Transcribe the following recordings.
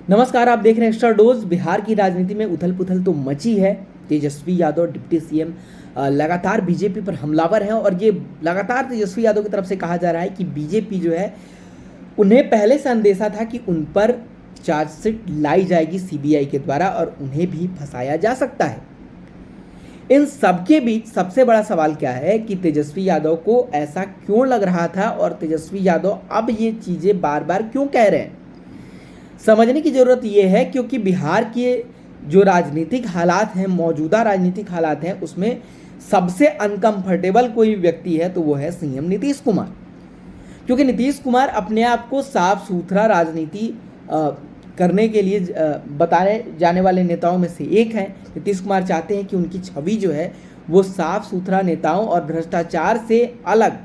नमस्कार, आप देख रहे हैं एक्स्ट्रा डोज। बिहार की राजनीति में उथल पुथल तो मची है। तेजस्वी यादव डिप्टी सीएम लगातार बीजेपी पर हमलावर हैं और ये लगातार तेजस्वी यादव की तरफ से कहा जा रहा है कि बीजेपी जो है उन्हें पहले से अंदेशा था कि उन पर चार्जशीट लाई जाएगी सीबीआई के द्वारा और उन्हें भी फंसाया जा सकता है। इन सबके बीच सबसे बड़ा सवाल क्या है कि तेजस्वी यादव को ऐसा क्यों लग रहा था और तेजस्वी यादव अब ये चीज़ें बार बार क्यों कह रहे हैं। समझने की ज़रूरत यह है क्योंकि बिहार के जो राजनीतिक हालात हैं, मौजूदा राजनीतिक हालात हैं, उसमें सबसे अनकंफर्टेबल कोई व्यक्ति है तो वो है सीएम नीतीश कुमार। क्योंकि नीतीश कुमार अपने आप को साफ सुथरा राजनीति करने के लिए बताए जाने वाले नेताओं में से एक हैं। नीतीश कुमार चाहते हैं कि उनकी छवि जो है वो साफ सुथरा नेताओं और भ्रष्टाचार से अलग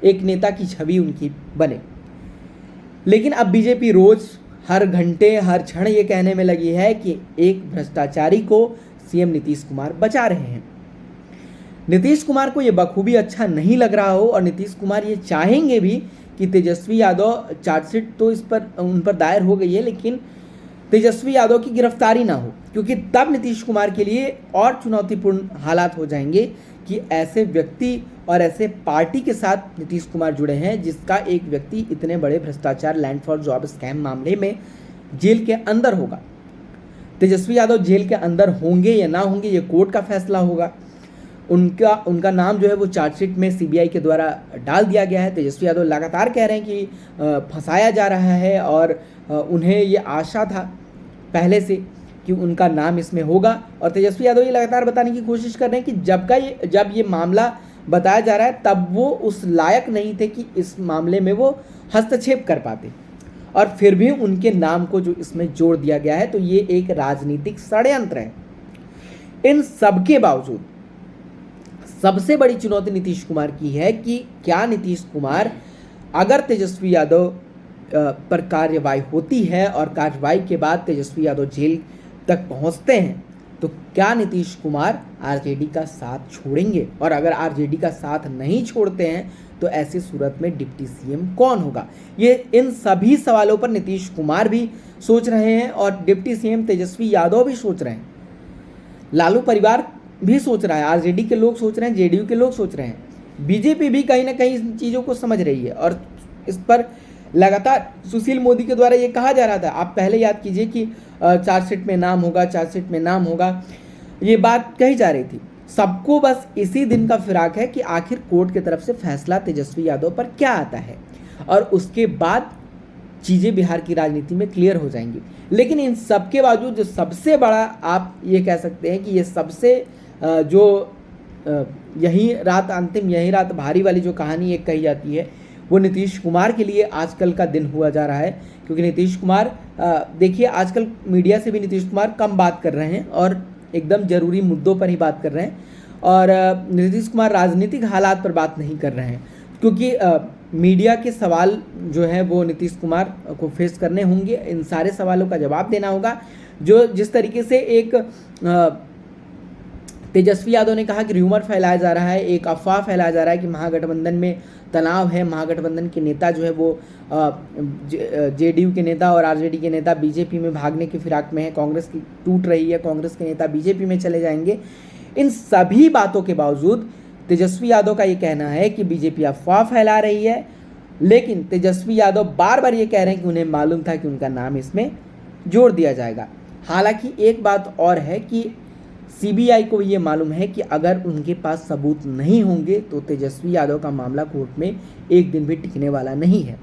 एक नेता की छवि उनकी बने। लेकिन अब बीजेपी रोज़ हर घंटे हर क्षण ये कहने में लगी है कि एक भ्रष्टाचारी को सीएम नीतीश कुमार बचा रहे हैं। नीतीश कुमार को ये बखूबी अच्छा नहीं लग रहा हो और नीतीश कुमार ये चाहेंगे भी कि तेजस्वी यादव चार्जशीट तो उन पर दायर हो गई है, लेकिन तेजस्वी यादव की गिरफ्तारी ना हो, क्योंकि तब नीतीश कुमार के लिए और चुनौतीपूर्ण हालात हो जाएंगे कि ऐसे व्यक्ति और ऐसे पार्टी के साथ नीतीश कुमार जुड़े हैं जिसका एक व्यक्ति इतने बड़े भ्रष्टाचार लैंड फॉर जॉब स्कैम मामले में जेल के अंदर होगा। तेजस्वी यादव जेल के अंदर होंगे या ना होंगे ये कोर्ट का फैसला होगा। उनका नाम जो है वो चार्जशीट में सीबीआई के द्वारा डाल दिया गया है। तेजस्वी यादव लगातार कह रहे हैं कि फंसाया जा रहा है और उन्हें ये आशा था पहले से कि उनका नाम इसमें होगा। और तेजस्वी यादव ये लगातार बताने की कोशिश कर रहे हैं कि जब ये मामला बताया जा रहा है तब वो उस लायक नहीं थे कि इस मामले में वो हस्तक्षेप कर पाते, और फिर भी उनके नाम को जो इसमें जोड़ दिया गया है, तो ये एक राजनीतिक षड्यंत्र है। इन सबके बावजूद सबसे बड़ी चुनौती नीतीश कुमार की है कि क्या नीतीश कुमार, अगर तेजस्वी यादव पर कार्रवाई होती है और कार्रवाई के बाद तेजस्वी यादव जेल तक पहुंचते हैं, तो क्या नीतीश कुमार आरजेडी का साथ छोड़ेंगे? और अगर आरजेडी का साथ नहीं छोड़ते हैं तो ऐसी सूरत में डिप्टी सीएम कौन होगा? ये इन सभी सवालों पर नीतीश कुमार भी सोच रहे हैं और डिप्टी सीएम तेजस्वी यादव भी सोच रहे हैं। लालू परिवार भी सोच रहा है, आरजेडी के लोग सोच रहे हैं, जेडीयू के लोग सोच रहे हैं, बीजेपी भी कहीं ना कहीं इन चीज़ों को समझ रही है। और इस पर लगातार सुशील मोदी के द्वारा ये कहा जा रहा था, आप पहले याद कीजिए कि चार्जशीट में नाम होगा, चार्जशीट में नाम होगा, ये बात कही जा रही थी। सबको बस इसी दिन का फिराक है कि आखिर कोर्ट की तरफ से फैसला तेजस्वी यादव पर क्या आता है और उसके बाद चीज़ें बिहार की राजनीति में क्लियर हो जाएंगी। लेकिन इन सबके बावजूद जो सबसे बड़ा, आप ये कह सकते हैं कि ये सबसे यही रात भारी वाली जो कहानी एक कही जाती है, वो नीतीश कुमार के लिए आजकल का दिन हुआ जा रहा है। क्योंकि नीतीश कुमार, देखिए आजकल मीडिया से भी नीतीश कुमार कम बात कर रहे हैं और एकदम ज़रूरी मुद्दों पर ही बात कर रहे हैं, और नीतीश कुमार राजनीतिक हालात पर बात नहीं कर रहे हैं, क्योंकि मीडिया के सवाल जो है वो नीतीश कुमार को फेस करने होंगे। इन सारे सवालों का जवाब देना होगा। जिस तरीके से एक तेजस्वी यादव ने कहा कि र्यूमर फैलाया जा रहा है, एक अफवाह फैलाया जा रहा है कि महागठबंधन में तनाव है, महागठबंधन के नेता जो है वो जेडीयू के नेता और आरजेडी के नेता बीजेपी में भागने की फिराक में है, कांग्रेस की टूट रही है, कांग्रेस के नेता बीजेपी में चले जाएंगे। इन सभी बातों के बावजूद तेजस्वी यादव का ये कहना है कि बीजेपी अफवाह फैला रही है, लेकिन तेजस्वी यादव बार बार ये कह रहे हैं कि उन्हें मालूम था कि उनका नाम इसमें जोड़ दिया जाएगा। हालांकि एक बात और है कि सीबीआई को ये मालूम है कि अगर उनके पास सबूत नहीं होंगे तो तेजस्वी यादव का मामला कोर्ट में एक दिन भी टिकने वाला नहीं है।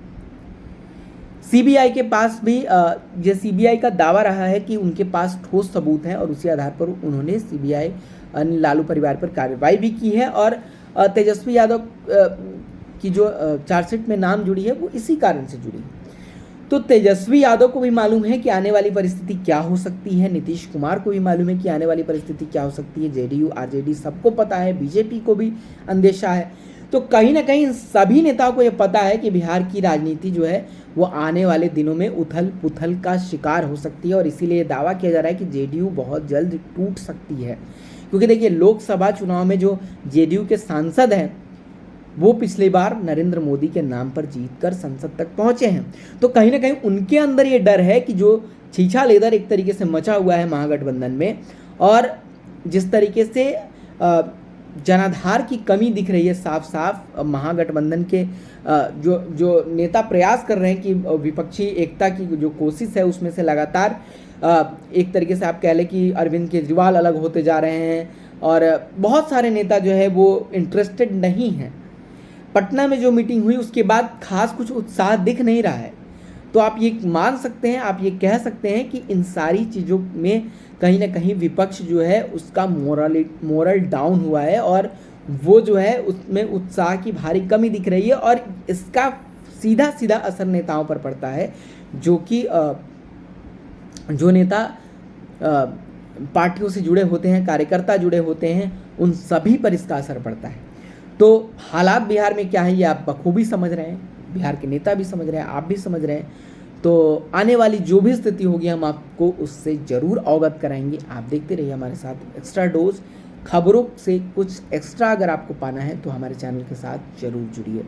सीबीआई के पास भी ये सीबीआई का दावा रहा है कि उनके पास ठोस सबूत हैं और उसी आधार पर उन्होंने सीबीआई लालू परिवार पर कार्रवाई भी की है, और तेजस्वी यादव की जो चार्जशीट में नाम जुड़ी है वो इसी कारण से जुड़ी है। तो तेजस्वी यादव को भी मालूम है कि आने वाली परिस्थिति क्या हो सकती है, नीतीश कुमार को भी मालूम है कि आने वाली परिस्थिति क्या हो सकती है, जेडीयू आरजेडी सबको पता है, बीजेपी को भी अंदेशा है। तो कहीं ना कहीं सभी नेताओं को यह पता है कि बिहार की राजनीति जो है वो आने वाले दिनों में उथल पुथल का शिकार हो सकती है, और इसीलिए दावा किया जा रहा है कि जेडीयू बहुत जल्द टूट सकती है। क्योंकि देखिए, लोकसभा चुनाव में जो जेडीयू के सांसद हैं वो पिछली बार नरेंद्र मोदी के नाम पर जीतकर संसद तक पहुंचे हैं, तो कहीं ना कहीं उनके अंदर ये डर है कि जो छीछा-लेदर एक तरीके से मचा हुआ है महागठबंधन में। और जिस तरीके से जनाधार की कमी दिख रही है साफ-साफ महागठबंधन के जो नेता प्रयास कर रहे हैं कि विपक्षी एकता की जो कोशिश है उसमें से लगातार एक तरीके से आप कह लें कि अरविंद केजरीवाल अलग होते जा रहे हैं और बहुत सारे नेता जो है वो इंटरेस्टेड नहीं हैं। पटना में जो मीटिंग हुई उसके बाद खास कुछ उत्साह दिख नहीं रहा है। तो आप ये मान सकते हैं, आप ये कह सकते हैं कि इन सारी चीज़ों में कहीं ना कहीं विपक्ष जो है उसका मोरल डाउन हुआ है और वो जो है उसमें उत्साह की भारी कमी दिख रही है। और इसका सीधा सीधा असर नेताओं पर पड़ता है, जो कि जो नेता पार्टियों से जुड़े होते हैं, कार्यकर्ता जुड़े होते हैं, उन सभी पर इसका असर पड़ता है। तो हालात बिहार में क्या है ये आप बखूबी समझ रहे हैं, बिहार के नेता भी समझ रहे हैं, आप भी समझ रहे हैं। तो आने वाली जो भी स्थिति होगी हम आपको उससे ज़रूर अवगत कराएंगे। आप देखते रहिए हमारे साथ एक्स्ट्रा डोज। खबरों से कुछ एक्स्ट्रा अगर आपको पाना है तो हमारे चैनल के साथ ज़रूर जुड़िए।